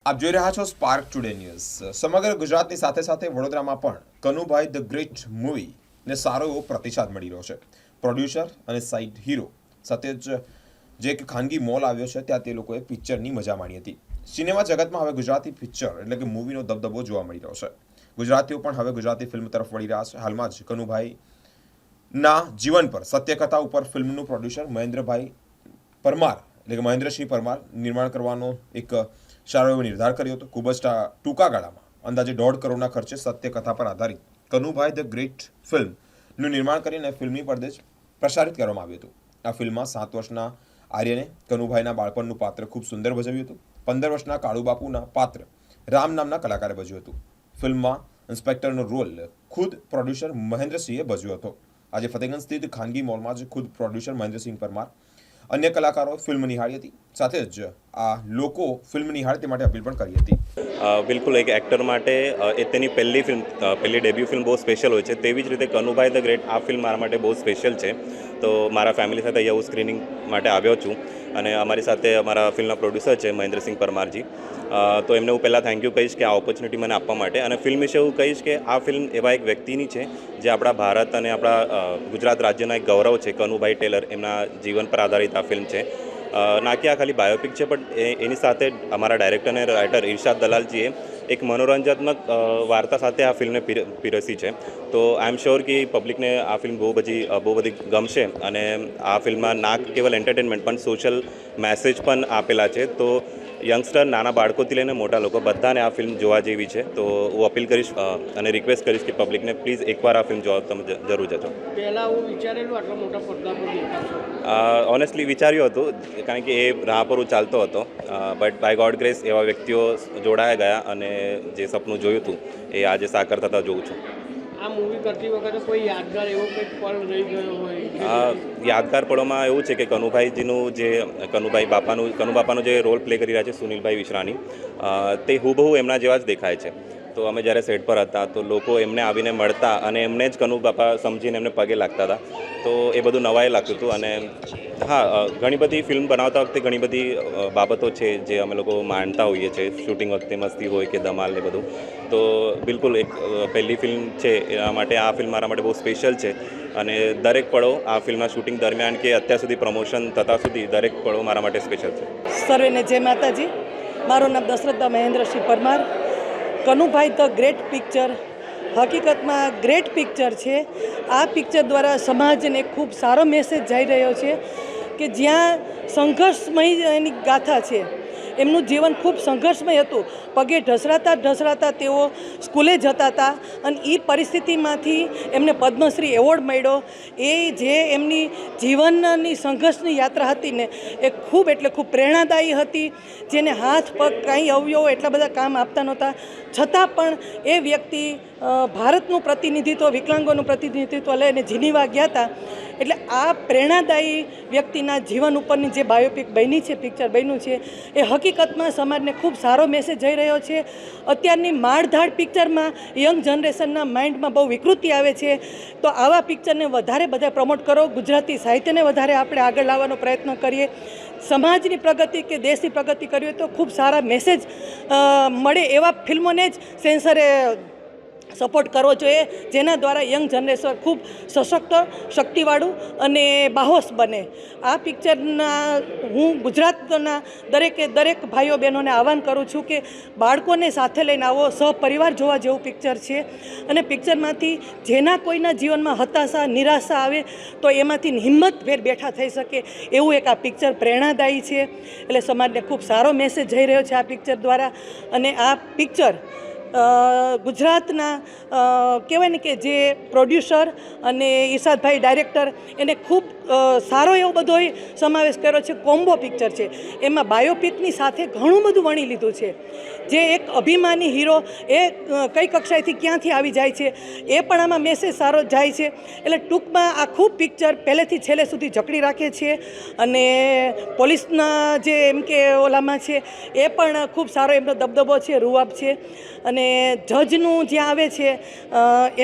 આપ જોઈ રહ્યા છો સ્પાર્ક ટુડે ન્યૂઝ. સમગ્ર ગુજરાતની સાથે સાથે વડોદરામાં પણ કનુભાઈ ધ ગ્રેટ મૂવીને સારો એવો પ્રતિસાદ મળી રહ્યો છે. પ્રોડ્યુસર અને સાઇડ હીરો સાથે જ જે એક ખાનગી મોલ આવ્યો છે ત્યાં તે લોકોએ પિક્ચરની મજા માણી હતી. સિનેમા જગતમાં હવે ગુજરાતી પિક્ચર એટલે કે મૂવીનો દબદબો જોવા મળી રહ્યો છે. ગુજરાતીઓ પણ હવે ગુજરાતી ફિલ્મ તરફ વળી રહ્યા છે. હાલમાં જ કનુભાઈના જીવન પર સત્યકથા ઉપર ફિલ્મનું પ્રોડ્યુસર મહેન્દ્રભાઈ પરમાર એટલે કે મહેન્દ્રસિંહ પરમાર નિર્માણ કરવાનો એક સારો એવો નિર્ધાર કર્યો હતો. ખૂબ જ ટૂંકા ગાળામાં અંદાજે 1.5 કરોડના ખર્ચે સત્યકથા પર આધારિત કનુભાઈ ધ ગ્રેટ ફિલ્મનું નિર્માણ કરીને ફિલ્મી પડદે પ્રસારિત કરવામાં આવ્યું હતું. આ ફિલ્મમાં 7 વર્ષના આર્યને કનુભાઈના બાળપણનું પાત્ર ખૂબ સુંદર ભજવ્યું હતું. 15 વર્ષના કાળુબાપુના પાત્ર રામ નામના કલાકારે ભજવ્યું હતું. ફિલ્મમાં ઇન્સ્પેક્ટરનો રોલ ખુદ પ્રોડ્યુસર મહેન્દ્રસિંહે ભજવ્યો હતો. આજે ફતેગંજ સ્થિત ખાનગી મોલમાં જ ખુદ પ્રોડ્યુસર મહેન્દ્રસિંહ પરમાર અન્ય કલાકારો ફિલ્મ નિહાળી હતી. સાથે જ આ લોકો ફિલ્મ નિહાળે તે માટે અપીલ પણ કરી હતી. બિલકુલ એક એક્ટર માટે એ તેની પહેલી ડેબ્યુ ફિલ્મ બહુ સ્પેશિયલ હોય છે. તેવી જ રીતે કનુભાઈ ધ ગ્રેટ આ ફિલ્મ મારા માટે બહુ સ્પેશિયલ છે. તો મારા ફેમિલી સાથે અહીંયા હું સ્ક્રીનિંગ માટે આવ્યો છું અને અમારી સાથે અમારા ફિલ્મના પ્રોડ્યુસર છે મહેન્દ્રસિંહ પરમારજી. તો એમને હું પહેલાં થેન્ક યુ કહીશ કે આ ઓપોર્ચ્યુનિટી મને આપવા માટે. અને ફિલ્મ વિશે હું કહીશ કે આ ફિલ્મ એવા એક વ્યક્તિની છે જે આપણા ભારત અને આપણા ગુજરાત રાજ્યના એક ગૌરવ છે. કનુભાઈ ટેલર એમના જીવન પર આધારિત આ ફિલ્મ છે. ના કે આ ખાલી બાયોપિક છે પણ એની સાથે અમારા ડાયરેક્ટર અને રાઇટર ઇરશાદ દલાલજીએ એક મનોરંજનાત્મક વાર્તા સાથે આ ફિલ્મને પીરસી છે. તો આઈ એમ શ્યોર કે પબ્લિકને આ ફિલ્મ બહુ બધી ગમશે. અને આ ફિલ્મમાં ના કેવલ એન્ટરટેનમેન્ટ પણ સોશિયલ મેસેજ પણ આપેલા છે. તો યંગસ્ટર નાના બાળકોથી લઈને મોટા લોકો બધાને આ ફિલ્મ જોવા જેવી છે. તો હું અપીલ કરીશ અને રિક્વેસ્ટ કરીશ કે પબ્લિકને પ્લીઝ એકવાર આ ફિલ્મ જોવા તમે જરૂર જજો. પહેલાં હું વિચારેલું આટલા મોટા પડદા પર દેખાશો? ઓનેસ્ટલી વિચાર્યું હતું કારણ કે એ રાહ પર હું ચાલતો હતો. બટ બાય ગોડ ગ્રેસ એવા વ્યક્તિઓ જોડાયા ગયા અને જે સપનું જોયું હતું એ આજે સાકાર થતા જોઉં છું. આ મૂવી કરતી વખતે કોઈ યાદગાર એવો કંઈક પળ રહી ગયો હોય? યાદગાર પળોમાં એવું છે કે કનુ બાપાનો જે રોલ પ્લે કરી રહ્યા છે સુનિલભાઈ વિશ્રાણી, તે હુબહુ એમના જેવા જ દેખાય છે. તો અમે જ્યારે સેટ પર હતા તો લોકો એમને આવીને મળતા અને એમને જ કનુ બાપા સમજીને એમને પગે લાગતા હતા. તો એ બધું નવાઈ લાગતું હતું. અને હા, ઘણી બધી ફિલ્મ બનાવતા વખતે ઘણી બધી બાબતો છે જે અમે લોકો માણતા હોઈએ છીએ. શૂટિંગ વખતે મસ્તી હોય કે ધમાલ ને બધું. તો બિલકુલ એક પહેલી ફિલ્મ છે એના માટે આ ફિલ્મ મારા માટે બહુ સ્પેશિયલ છે. અને દરેક પળો આ ફિલ્મના શૂટિંગ દરમિયાન કે અત્યાર સુધી પ્રમોશન થતા સુધી દરેક પળો મારા માટે સ્પેશિયલ છે. સર્વેને જય માતાજી. મારું નામ Dashratha Mahendrasinh Parmar. Kanubhai the great picture હકીકતમાં ગ્રેટ પિક્ચર છે. આ પિક્ચર દ્વારા સમાજને ખૂબ સારો મેસેજ જઈ રહ્યો છે કે જ્યાં સંઘર્ષમય એની ગાથા છે. એમનું જીવન ખૂબ સંઘર્ષમય હતું. પગે ઢસડાતા તેઓ સ્કૂલે જતા હતા અને એ પરિસ્થિતિમાંથી એમને પદ્મશ્રી એવોર્ડ મળ્યો. એ જે એમની જીવનની સંઘર્ષની યાત્રા હતી ને એ ખૂબ એટલે ખૂબ પ્રેરણાદાયી હતી. જેને હાથ પગ કાંઈ અવયવો એટલા બધા કામ આપતા નહોતા છતાં પણ એ વ્યક્તિ ભારતનું પ્રતિનિધિત્વ, વિકલાંગોનું પ્રતિનિધિત્વ લઈને જીનીવા ગયા હતા. એટલે આ પ્રેરણાદાયી વ્યક્તિના જીવન ઉપરની જે બાયોપિક બની છે, પિક્ચર બન્યું છે, એ હકીકતમાં સમાજને ખૂબ સારો મેસેજ જઈ રહ્યો છે. અત્યારની માળધાડ પિક્ચરમાં યંગ જનરેશનના માઇન્ડમાં બહુ વિકૃતિ આવે છે. તો આવા પિક્ચરને વધારે બધા પ્રમોટ કરો. ગુજરાતી સાહિત્યને વધારે આપણે આગળ લાવવાનો પ્રયત્ન કરીએ. સમાજની પ્રગતિ કે દેશની પ્રગતિ કરવી તો ખૂબ સારા મેસેજ મળે એવા ફિલ્મોને જ સેન્સરે સપોર્ટ કરવો જોઈએ, જેના દ્વારા યંગ જનરેશન ખૂબ સશક્ત, શક્તિવાળું અને બાહોશ બને. આ પિક્ચરના હું ગુજરાતના દરેક ભાઈઓ બહેનોને આહ્વાન કરું છું કે બાળકોને સાથે લઈને આવો, સહપરિવાર જોવા જેવું પિક્ચર છે. અને પિક્ચરમાંથી જેના કોઈના જીવનમાં હતાશા, નિરાશા આવે તો એમાંથી હિંમતભેર બેઠા થઈ શકે એવું એક આ પિક્ચર પ્રેરણાદાયી છે. એટલે સમાજને ખૂબ સારો મેસેજ જઈ રહ્યો છે આ પિક્ચર દ્વારા. અને આ પિક્ચર ગુજરાતના કહેવાય ને કે જે પ્રોડ્યુસર અને ઈરશાદભાઈ ડાયરેક્ટર એને ખૂબ સારો એવો બધો સમાવેશ કર્યો છે. કોમ્બો પિક્ચર છે. એમાં બાયોપિકની સાથે ઘણું બધું વણી લીધું છે. જે એક અભિમાની હીરો એ કઈ કક્ષાએથી ક્યાંથી આવી જાય છે એ પણ આમાં મેસેજ સારો જાય છે. એટલે ટૂંકમાં આખું પિક્ચર પહેલેથી છેલ્લે સુધી જકડી રાખે છે. અને પોલીસના જે એમ કે ઓલામાં છે એ પણ ખૂબ સારો એમનો દબદબો છે, રૂઆબ છે. અને અને જજનું જે આવે છે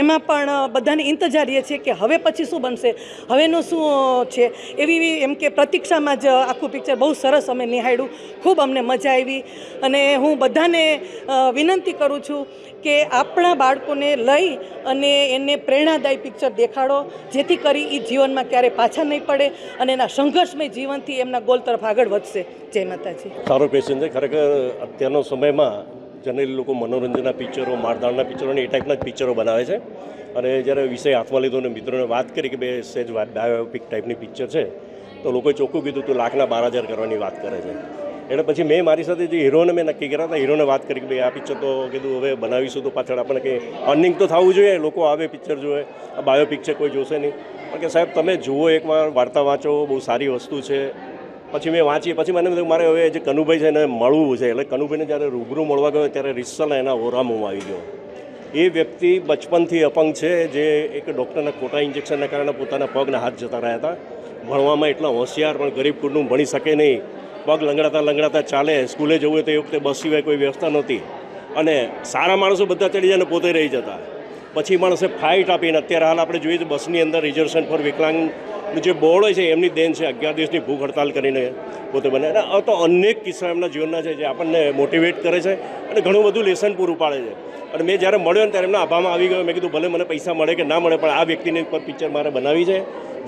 એમાં પણ બધાને ઇંતજાર રહે છે કે હવે પછી શું બનશે, હવેનું શું છે, એવી એમ કે પ્રતીક્ષામાં જ આખું પિક્ચર બહુ સરસ અમે નિહાળ્યું, ખૂબ અમને મજા આવી. અને હું બધાને વિનંતી કરું છું કે આપણા બાળકોને લઈ અને એને પ્રેરણાદાયી પિક્ચર દેખાડો, જેથી કરી એ જીવનમાં ક્યારે પાછા નહીં પડે અને એના સંઘર્ષમય જીવનથી એમના ગોલ તરફ આગળ વધશે. જય માતાજી. સારો ક્વેશ્ચન છે. ખરેખર અત્યારના સમયમાં જનરલી લોકો મનોરંજનના પિક્ચરો, મારધાડના પિક્ચરો અને એ ટાઈપના જ પિક્ચરો બનાવે છે. અને જ્યારે વિષય હાથમાં લીધો અને મિત્રોને વાત કરી કે બે સેજ બાયોપિક ટાઈપની પિક્ચર છે, તો લોકોએ ચોખ્ખું કીધું તું 1,12,000 કરવાની વાત કરે છે. એટલે પછી મેં મારી સાથે જે હીરોને મેં નક્કી કર્યા હતા, હીરોને વાત કરી કે ભાઈ આ પિક્ચર તો કીધું હવે બનાવીશું તો પાછળ આપણને કંઈ અર્નિંગ તો થવું જોઈએ, લોકો આવે પિક્ચર જોવે, આ બાયોપિક છે કોઈ જોશે નહીં. પણ કે સાહેબ તમે જુઓ એકવાર, વાર્તા વાંચો, બહુ સારી વસ્તુ છે. પછી મેં વાંચી, પછી મને થયું મારે હવે જે કનુભાઈ છે એને મળવું છે. એટલે કનુભાઈને જ્યારે રૂબરૂ મળવા ગયો ત્યારે રિસલ એના ઓરામું આવી ગયો. એ વ્યક્તિ બચપનથી અપંગ છે, જે એક ડૉક્ટરના ખોટા ઇન્જેક્શનના કારણે પોતાના પગના હાથ જતા રહ્યા હતા. ભણવામાં એટલા હોશિયાર, પણ ગરીબ કુટુંબ, ભણી શકે નહીં, પગ લંગડાતા ચાલે. સ્કૂલે જવું હોય તો એ વખતે બસ સિવાય કોઈ વ્યવસ્થા નહોતી. અને સારા માણસો બધા ચડી જાય ને પોતે રહી જતા. પછી માણસે ફાઇટ આપીને અત્યારે હાલ આપણે જોઈએ તો બસની અંદર રિઝર્વેશન ફોર વિકલાંગનું જે બોર્ડ હોય છે એમની દેન છે. 11 દિવસની ભૂખ હડતાલ કરીને પોતે બને. અને તો અનેક કિસ્સા એમના જીવનના છે જે આપણને મોટિવેટ કરે છે અને ઘણું બધું લેસન પૂરું પાડે છે. અને મેં જ્યારે મળ્યો ને ત્યારે એમના આભામાં આવી ગયો. મેં કીધું ભલે મને પૈસા મળે કે ના મળે, પણ આ વ્યક્તિની ઉપર પિક્ચર મારે બનાવી છે,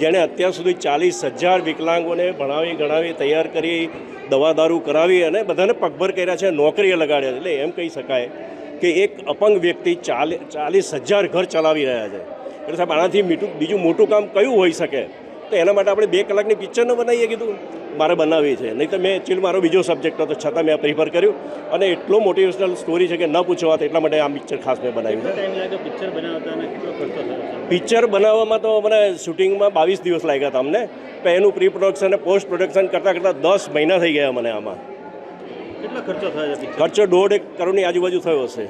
જેણે અત્યાર સુધી 40,000 વિકલાંગોને ભણાવી ગણાવી તૈયાર કરી, દવા દારૂ કરાવી અને બધાને પગભર કર્યા છે, નોકરીએ લગાડ્યા છે. એટલે એમ કહી શકાય કે એક અપંગ વ્યક્તિ 40,000 ઘર ચલાવી રહ્યા છે. એટલે સાહેબ આનાથી બીજું મોટું કામ કયું હોઈ શકે? તો એના માટે આપણે 2 કલાકની પિક્ચર ન બનાવીએ. કીધું મારે બનાવવી છે. નહીં તો મેં એકચ્યુઅલી મારો બીજો સબ્જેક્ટ હતો, છતાં મેં આ પ્રિફર કર્યું. અને એટલો મોટિવેશનલ સ્ટોરી છે કે ન પૂછો વાત, એટલા માટે આ પિક્ચર ખાસ મેં બનાવ્યું છે. પિક્ચર બનાવવામાં તો મને શૂટિંગમાં 22 દિવસ લાગ્યા હતા અમને. પણ એનું પ્રી પ્રોડક્શન અને પોસ્ટ પ્રોડક્શન કરતાં 10 મહિના થઈ ગયા મને આમાં. કેટલો ખર્ચો થયો છે? ખર્ચો 1.5 કરોડની આજુબાજુ થયો હશે.